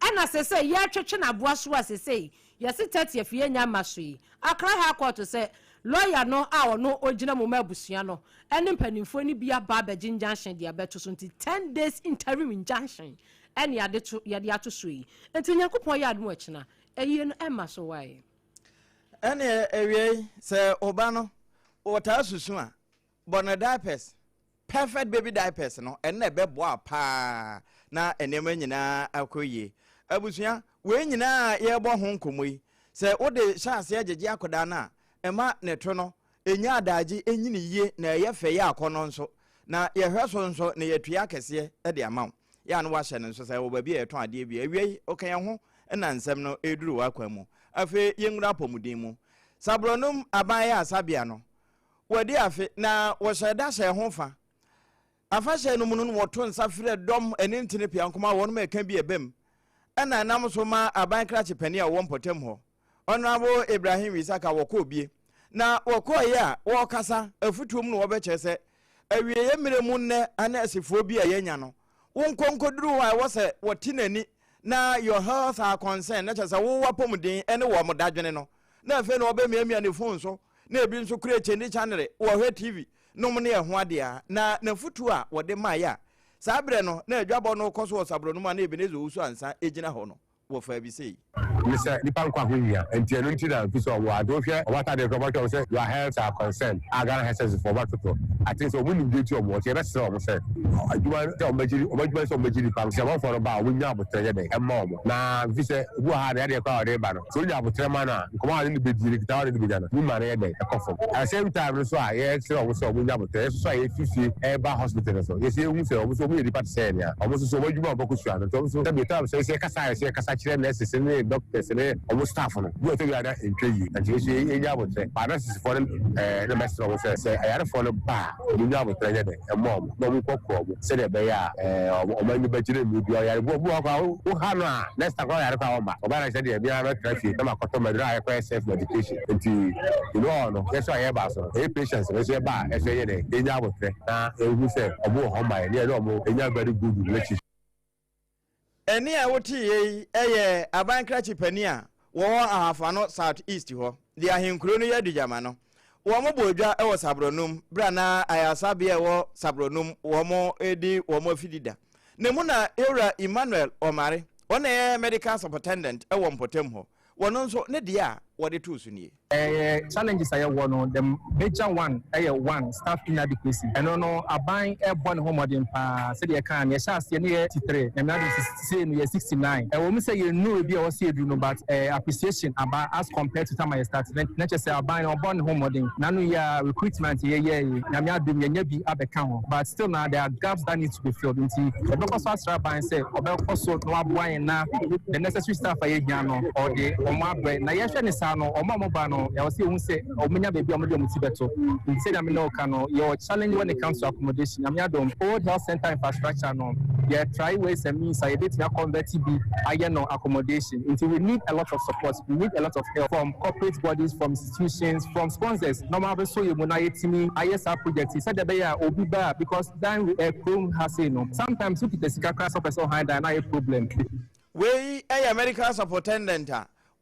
ena sese ye twetwe na boa so asese ye se 30 afie nya masoi Accra High Court se lawyer no a ono ogina mo mabusua no ene mpanimfo ni bia ba beji injunction dia beto so 10 days interim injunction ene yade to yade ato so yi enti Nyankopon ya admo akina eyi no ema so wai ene ewie se oba no ota susu a bona diapers perfect baby diapers no ene bebo pa na enema nyina akoyie abusua we nyina ye bo ho nkomoyi se ode chance agege akoda na ema neto no enya adaji enyini ye na ye fe ya akono nso na ye hweso nso na ye tua kese e de amaw ya no wa hye nso se wo ba bi eton ade bi awie okan ho na nsem no eduru wa kwamu afi yenwura pomudin mu sabronum abaya asabia no wadi afi na wo hyeda hye ho fa afa hye no mu no woto nsafire dom eni ntine pia nkoma won ma eka bi ebem ana nam so ma aban krache pani a wo mpotem ho Honorable Ibrahim Isaka woko bie na woko ya wo kasa afutuom no wobeche se awie ye miremu nne ana asifo bi a yenya no wonkonkoduru wa wo se wotinani na your health are concerned na chese wo wapomden ene wo modadwene no na afi no obemiamia ne phone so na ebi nso kure chendi channel wo hwe TV no mo ne ho ade a na nafutu a wode maya sabre no na adwabo no koso wo sabro no ma na ebenezo usu ansa ejina ho no wo fa bi sei Mr. Nipan Kwahuya, and Tianuntina, piece of Wadofia, what are the Roboto said, your health are concerned. I got a for what to I think so. When you get your water, that's all I said. I do want to tell Majid Pumps for about we now with a mom. Now, visit who had a car, so you have a tremana, come on in the big down in the beginning. We marry a coffin. At the same time, so I extra also we have a test, so if you see a hospital, so you see, we say, also we depart saying, almost so what you want to push on. So every time, so say, Casai, necessary doctors, almost staff on it. You think that in trade, and you see, you would say, but this is for the master of say, I had a follow bar, you know, with a mom, no we walk, said a bear, or maybe better with your Hana, let's talk about our back. But I said, we are not traffic, I'm a customer, I require self medication. Until you know, that's why I have also a patience, let's say, bar, as a day, they now would say, we say, a more home by near normal, and you're very good relationship. Eni a woti eye aban krachi pani a wo ahafa no south east ho dia henkuro no yadu jama no wo mo bodwa e wo sabronum bra na ayasabia e wo sabronum wo mo edi wo mo fidida ne mu na Eura Emmanuel Omare one medical superintendent e wo mpotem ho wono nso ne dia what the tools ni challenges I want no the major one one staff inadequacy and no aban airborne homodin pa say they can yes as near 63 and now 69 and when we say you know be or say do no but appreciation about as compared to time I started not just say aban airborne homodin now no ya recruitment na me adum ya bi abeka but still now there are gaps that need to be filled into the because as aban say obeko no aboan na the necessary staff aye hia no or the omabre na yehwe ni sa no omamoba no ya say hu say omenya baby omode omuti beto say na me no ka no your challenge when it comes to accommodation na me adom old health center infrastructure no yeah try ways and means I did to convert be aye no accommodation until we need a lot of support, we need a lot of help from corporate bodies, from institutions, from sponsors normal so you na yetimi ISR project said the be obi ba because then chrome has no sometimes you the sika class of person high than a problem we a medical superintendent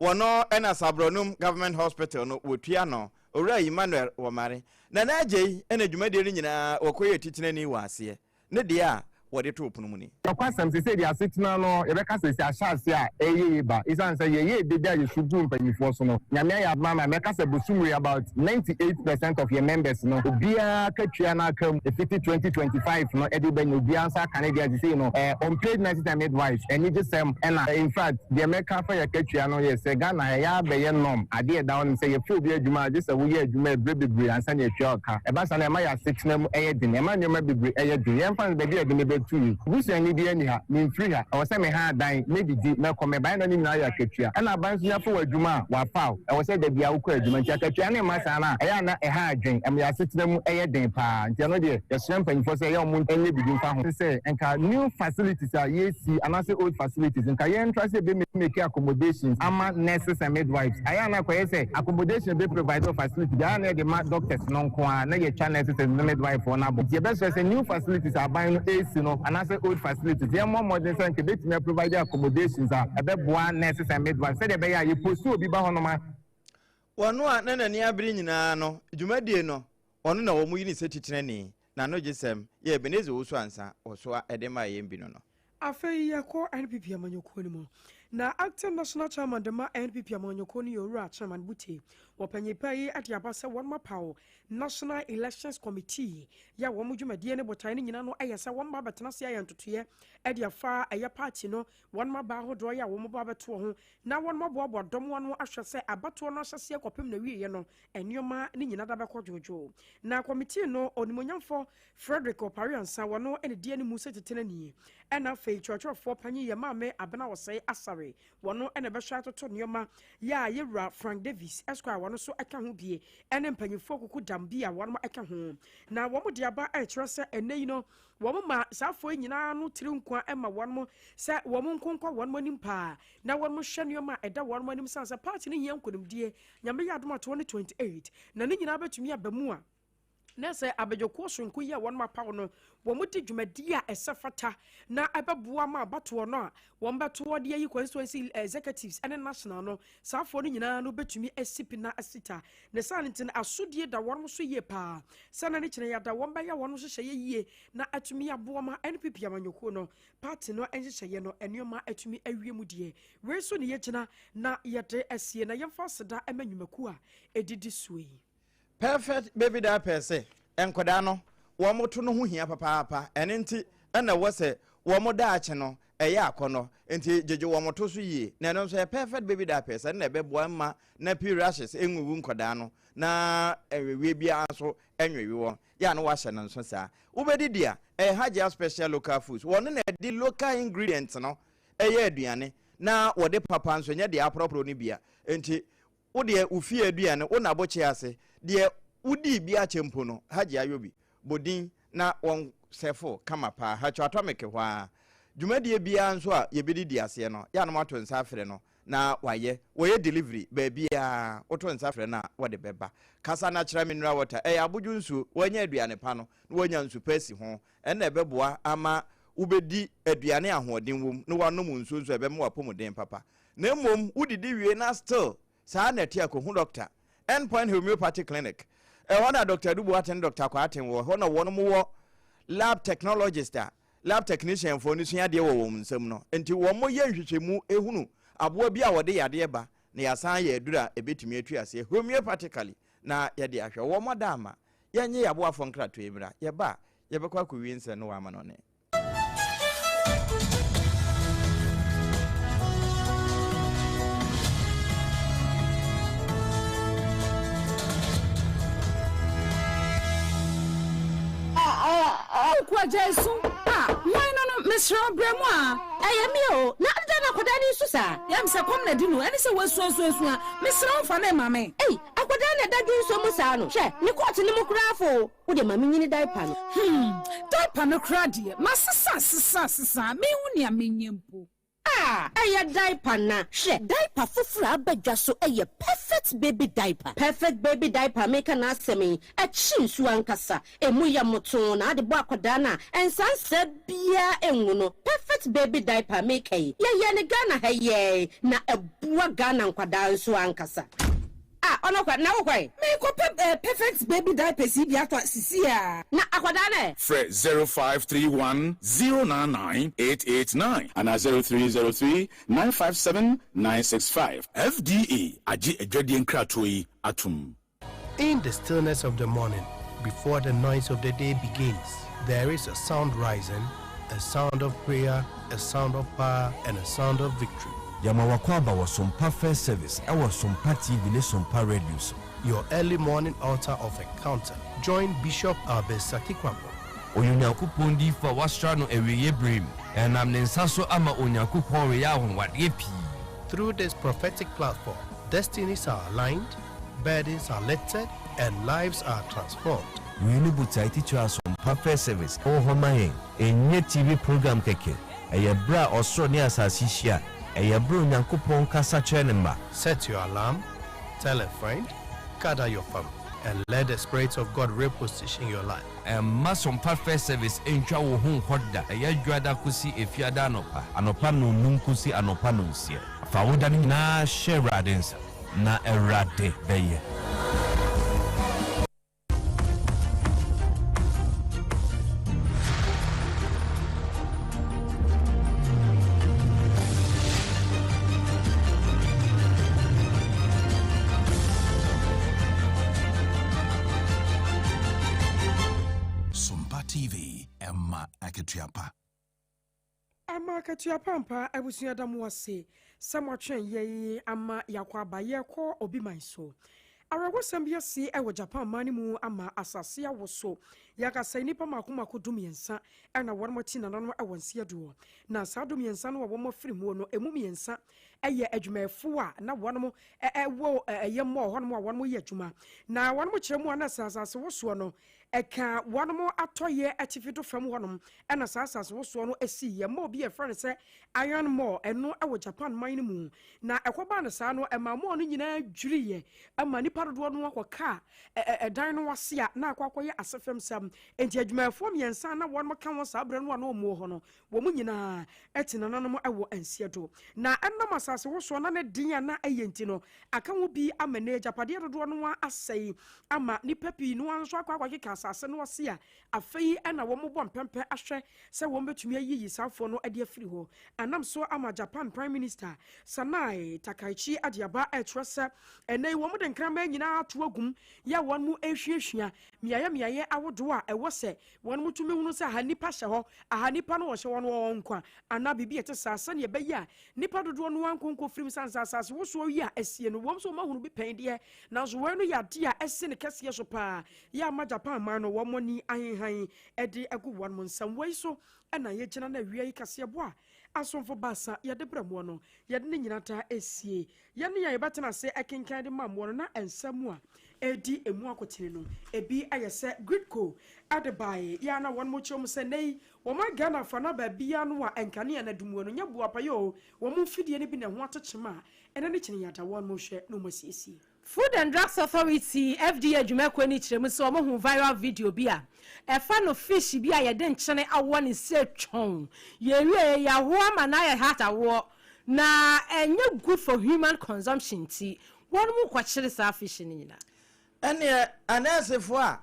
wono ena sabronum government hospital no wotua no ora Emmanuel Womare na agye ena dwumade ri nyina wakoye titine ni wase ne de a wode to opono mu ni kwasam se say dia sitina no ebeka se ashase a eyeba isan say ye de dia you should do mpanyifo so no nyame ya mama meka se bosumuri about 98% of your members no obia katwa na kam 2025 no edi ben obia ansa Canada say no unpaid nurses and midwives and just and in fact the America for your katwa no yes Ghana ya be ye nom ade down say ye feel be adwuma just we ye adwuma bebre ansa na etwa ka e ba sa na ma ya 6 na mu eyedin e ma nyoma bebre eyedin ye mfa be dia to who's any day anyhow, mean free her. I was saying, dying, maybe no come by any Naya Ketria. And I bounce you for a Juma, while foul. I was said that the Auka Juma Chakachani Masana, Ayana, a hard drink, and we are sitting them a day pa. Janody, the champagne for say, young moon, and begin to say, and new facilities are yes, and also old facilities. And Kayan tries to make accommodations. I'm nurses and midwives. Ayana say, accommodation be provided facility. They are the doctors, non qua, your channels and midwife for now. The best is new facilities are buying AC, no. And as old facilities, they are more modern and can provide accommodations. A bit one nurses and midwives. Say the you pursue be bahonoma. One nana near bringing no, Jumadi no, one no muni city training. Na no jesem, ye Benez also answer, or so Adema Yembino. Afei yako NPP amanyokoni na acting national chairman de ma NPP amanyokoni yora chairman buti wapanyepai ati abasa one mapawo national elections committee ya wo mudwumadie ne botan ne nyina no ayesa one ma betena se ayantotoye ade afa aya party no one ma ba hodo ya wo mo ba beto ho na one ma bo dom wano ahwe se abato no ahyese kopem na wiye no enioma ne nyina da bekojojo na committee no onimonyamfo Frederick Opariansa wono ene die ne musa tetena ni ena fei churchofo panyi ye maame abena wosai asare wono ene be hwa toto nioma ya yewura Frank Davis esquire wono so aka ho bie ene mpanyifo kuku dambia wono aka ho na womo de aba a kyerɛ sɛ ene yi no womo ma safo nyina no tiri nkwa ema wono sɛ womo nkonkwa wono anim pa na wono hwɛ nioma eda wono anim sansa party ne hiam konimdie nyame ya adoma 2028 na ne nyina betumi abamu a na say abejoko sonko ye won ma pawo no wo mudi dwumadi a esefata na abeboa ma abato no a won beto de yi constituency executives and national no safo no nyina no betumi asipi na asita ne santin asodie da won so ye pa sana ne kire ya da won ba ya won so hye ye na atumi aboa ma NPP amanyoko no party no enhye no enioma atumi awie mu die we so ne ye gina na yete asie na yemfa seda emanyumaku a edidi suyi perfect baby da pese enkoda no wo moto no ho hia papa ene nti na wo se wo mo da ache no eye akono nti jeje wo moto so yie na no so perfect baby da pese na beboa ma na pirashes enwuwu nkoda no na ewewe bia so enwewe wo ya no wa hye no so sa wo bedi dia Hajia special local foods won na di local ingredients no eye aduane na wo de papa nso nya de apropro ni bia nti wo de ufie aduane wo na boche ase de udi bia chempo no Hajia yobi bodin na won sefo kama pa ha chwatomeke hwa dwumadie bia nso a yebedi di ase no ya no mato nsa afre no na waye delivery bia oto nsa afre na wode beba kasa na kira mineral water abuju nsu wanya aduane pa no wanya nsu pesi ho na ebeboa ama ubedi aduane ahoden wom no wanom nsu nso ebema wapomuden papa na mmom udidi wie na still saa na tia ko hu doctor Endpoint Homeopathy Clinic wana Dr. Dubu aten Dr. Kwaten wo hono wono mo lab technologist lab technician for nusua de wo nsam no enti wo mo ye nhwehwemu ehunu aboa bi a wode yade ba na yasan ye dura ebetumi atu ase homeopathically na ye de ahwe wo modama yenye yabo afo nkrato emira ye ba ye bekwa ko wiense no wa manone kwa Jesu why no Mr. Bremwa ayamio na adana kwadani susa yamse komna dinu eni se wasu Mr. Mfa na mame akwadana dadi so musa no hwe ni court ni mukrafo wo de mame nyini diaper no diaper no krade masisa me hu ne amenyempo aya diaper na hwe diaper fufura abadwa so perfect baby diaper make na asemi chinsu ankasa emu ya moto na ade bo akoda na ensansa bia enwu no perfect baby diaper make ye ne Ghana haye na ebua Ghana nkwada nso ankasa onokwa na wokwai me ko perfect baby diaper si bia to sisia na akoda na Fred 0531099889 and 0303957965 FDA aji edwade nkratoyi atum. In the stillness of the morning, before the noise of the day begins, there is a sound rising, a sound of prayer, a sound of power, and a sound of victory. Yamawakwaba was SOMPA First Service. I was SOMPA TV, SOMPA Radio. Your early morning altar of encounter. Join Bishop Albesaki Kwambo. Onyakupondi for Wastrano Eweye Brim, and I'm Nensaso Ama Onyakupo Yahon what yepi. Through this prophetic platform, destinies are aligned, burdens are lifted, and lives are transformed. We need to teach us SOMPA First Service. Oh, Homaye, a new TV program keke. A bra or so near Sasisia. Set your alarm, tell a friend, gather your family, and let the Spirit of God reposition your life. And SOMPA First Service in Chawo Home Hoda, a Yajuada Kusi if Yadanopa, Anopano Nunkusi Anopanunsia. Fawudani na Sheradens, na Erade Beye. Ama Katiapa mpa ebusu adamu wase samwatwen ye ama yakwaba ye ko obi manso awagosam bia si ewo Japan mani mu ama asase awoso yakasa nipa makoma kodum yensa na wormoti na no awonse aduo na sadum yensa no wo mofiri mu no emum yensa eye adwumafo a na wonom wo yemmo honom a wonom ye adwuma na wonom kiremu ana asase woso no eka wonom atoye atifito fam honom na asase woso no esi yemmo obi e friend se iron more eno ewo Japan mani mu na ekoba na sa no emamo no nyina dwiriye ama nipa dodo no akoka dan no wase a na akwakoye asefem sam enti adwumafo miensa na wonom ka won sa abre no na omo ho no wo mu nyina etina nanom ewo ansiedo na enam asase woso na ne din na ayenti no aka wo bi amane japade dodo no asai ama nipa pi no anso akwakoye ka asase no wase a afei na wo mo bom pempe ahwe se wo betumi ayiyi safo no ade afiri ho anam so ama Japan Prime Minister Sanai Takaichi Adiaba etrose enai wo mo de nkrama nyina atoagum ya won mu ehwiehwia miaye awodo a ewo se won mu tumi hunu se ha nipa hye ho aha nipa no wo hye won wo nkwa ana bibi ete sase ne be ya nipa dodo no ankonko firim sansasase wo so wi a esie no wo so ma hunu bi pen de na so we no ya de a ese ne kase so pa ya ma Japan man no wo mo ni ahenhan ede egu won mo nsam wei so na ye gina na wi kase bo a asomfo basa ye de bramo no ye de nyina ta esie ye ne ye betena se ekenkan de mammo no na ensamu a edi emu akotene no ebi ayese GridCo ADEPA ya na won mo chom se nei wo ma Ghana fa na ba bia no a enkane na dumu no nyabu apayo wo mo fidie ne bi na ho atechema ene ne kine yata won mo hwe no mo siesi. Food and Drugs Authority FDA adwumako ni kiremu so mo hu viral video bia efa no fish bia ye de nkyene awo ne se twon ye wie ya ho ama na ye heart awo na enye good for human consumption ti won mu kwakire sa fish ni nyina ene anesefo a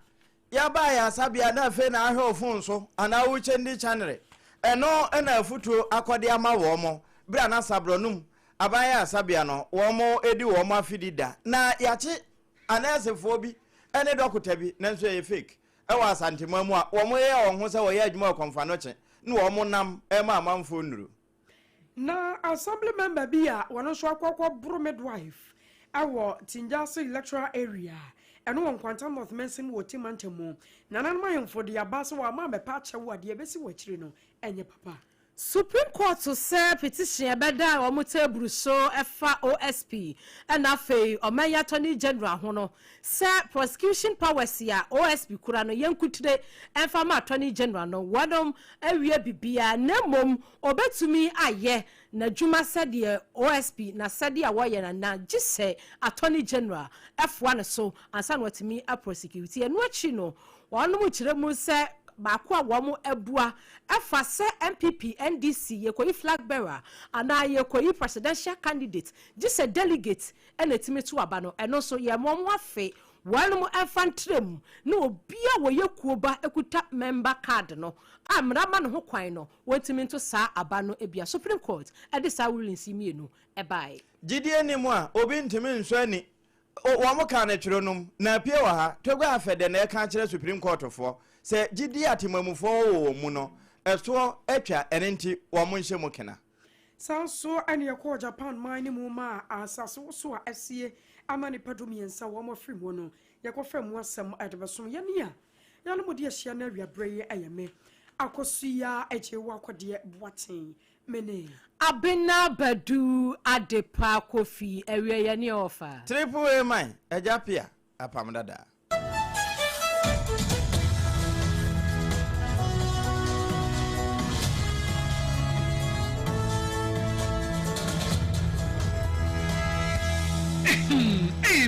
ya ba ya sabia na fe na ahwe ofun so ana wo chendi channel eno ena afutuo akode ama wo mo bra na sabronum abaya asabia no womo edi womo afidida na yache anasefo bi ene dokota bi nanso ye fake e wa asantemamu a womo ye ohun se wo ye adwuma okonfa no che na womo nam e ma amanfo nuru na assembly member bi a wono so akwakwa bro midwife awo Tinjase electoral area eno won kwanta north mensin wo timantemu na nanma yemfo de abase wa ma mepa chewo ade ebesi wachiri no enye papa. Supreme Court to say petition ebeda o mutebru so efa OSP and afei Omeya Attorney General hono say prosecution powers ya OSP kura no yankutire efa ma Attorney General no wadom awie bibia na mom obetumi aye na dwuma sede OSP na sede awoye na gise Attorney General F1 so ansa no watimi a prosecute eno achi no wonu mu kire mu say bakwa womo ebua afa se MPP NDC yekoyi flag bearer ana yekoyi presidential candidate just delegate enetime to aba no eno so ye momo afe walum enfantrem na obia wo yekuoba ekuta member card no amrama no ho kwan no wotime to sa aba no ebia Supreme Court ede sa rulings mienu ebai gidie ni mu a obi ntime nso ani womo ka na twironum na pie wa ha tegwa afede na e ka kire Supreme Court fo se gidi atimamufo wo mu no eso etwa enenti wo mo nhye mu kena sanso ane yakọ Japan man ni mu ma asaso so a asie amani padum yensa wo mo firi mu no yakọ fam wasam adebesom ye ne a yalo mo de ahia na wiabreye ayeme AKOSUA AGYEIWAA KODIE boaten mene ABENA BADU ADEPA kofi ewie ye ne ofa triple A man ejapia APAM DADAA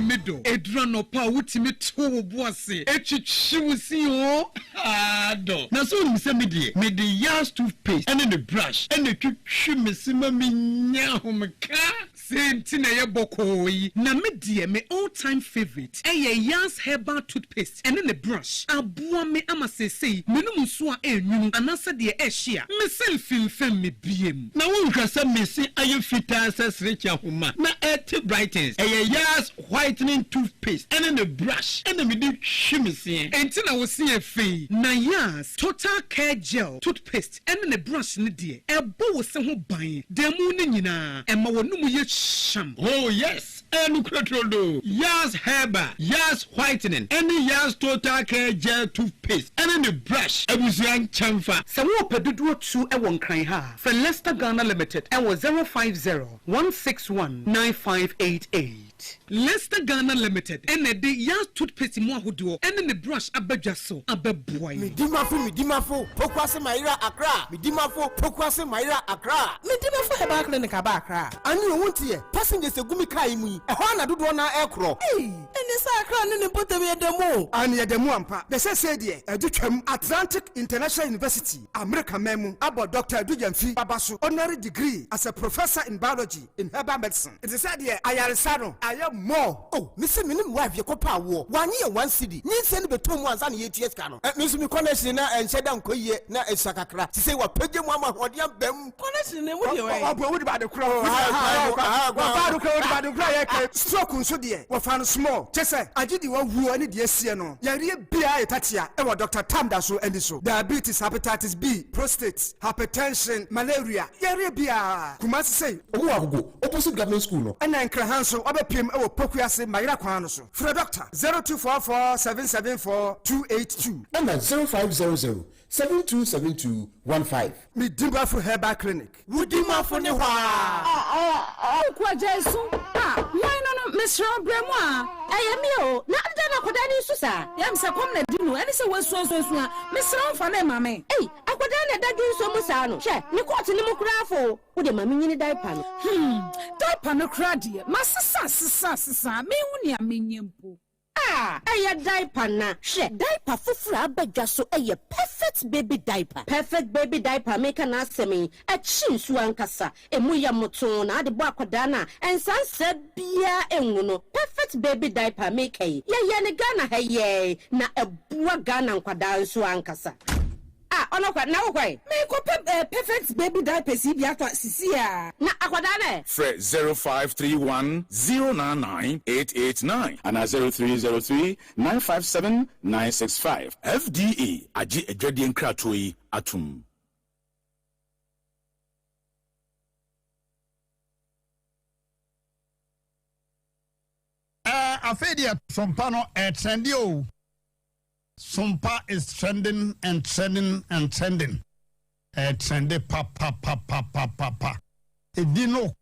Medo edrano pa wutimi to boase echichiwusi o ado na so nim se me de yas toothpaste and the brush and the twitwi mesima menya homka senti na ye bokoyi na me de me all time favorite yas herbal toothpaste and the brush aboa me amasesei menum so a enwunu anasa de ehia me selfie fem me biem na won hwasa mesi aye fita sesrecha homa na et brightens yas whitening toothpaste and then the brush and then we do shimmy and na we see a fee na yas total care gel toothpaste and then the brush ni die ebo wo se ho ban demu ni nyina e ma wonu mu ye sham oh yes enu krotrodo yas herbal yas whitening and yas total care gel toothpaste and then the brush abusian chamfa se wo pedudu tu e won kran ha for Leicester Ghana Limited and was 050-161-9588 Leicester Ghana Limited and the yas toothpaste mo ahodo and the brush abadwa so ababoy midimafo pokwase maira akra midimafo pokwase maira akra midimafo heba clinic aba akra ani wontie passengers egumi kai mu e ho na dodo na ekro eni sa akra ne potem yedemo ani yedemo ampa de se de edutwam Atlantic International University America memu abo Dr. Edujamfi babaso honorary degree as a professor in biology in herbal medicine it is said here ayaresano I am more. Oh, Mr. Minim wife, your copa war. 1 year, 1 city. Need send between ones and 8 years. Cano. Miss Connection and said, Koye, na a sakakra. To say what Peggy Mama or the Bem Connection. What about the crow? Stroke on so dear. What found small. Chessa, I did you who any dear Siano. Yaria Bia Tatia, ever Dr. Tamdaso and so. Diabetes, hepatitis B, prostate, hypertension, malaria. Yaria Bia. Kumasi say, oh, opposite government school. And then Krahanso, Pim o pokuase maira kwano so for doctor 0244774282 and 0500-727215 midimba for herbal clinic wudima for ne hwa kwa jesu why no Mr. Bremwa ayemi o na ada na koda ni susa yam se kom na dinu eni se wasu Mr. Mfa na mame akoda na da dun so musa no hwe ni court ni mu krafo wo de mame nyini diaper no diaper no kra de masisa me hu ne amenyempo aya diaper na hwe diaper fufura abadwa so perfect baby diaper make na asemi chinsu ankasa emu ya moto na ade bo akoda na ensansa bia enwu no perfect baby diaper make ye ne Ghana haye na ebua Ghana nkwada nso ankasa ono kwa na kwai me ko perfect baby diaper si bi ato sisia na akwada ne Fred 0531 099 889 and 0303 957 965. FDA Aji Ejwadi Nkratoi Atum. Afedia Sompano trendy. Sompa is trending and trending and trending. Trendy pa. It didn't know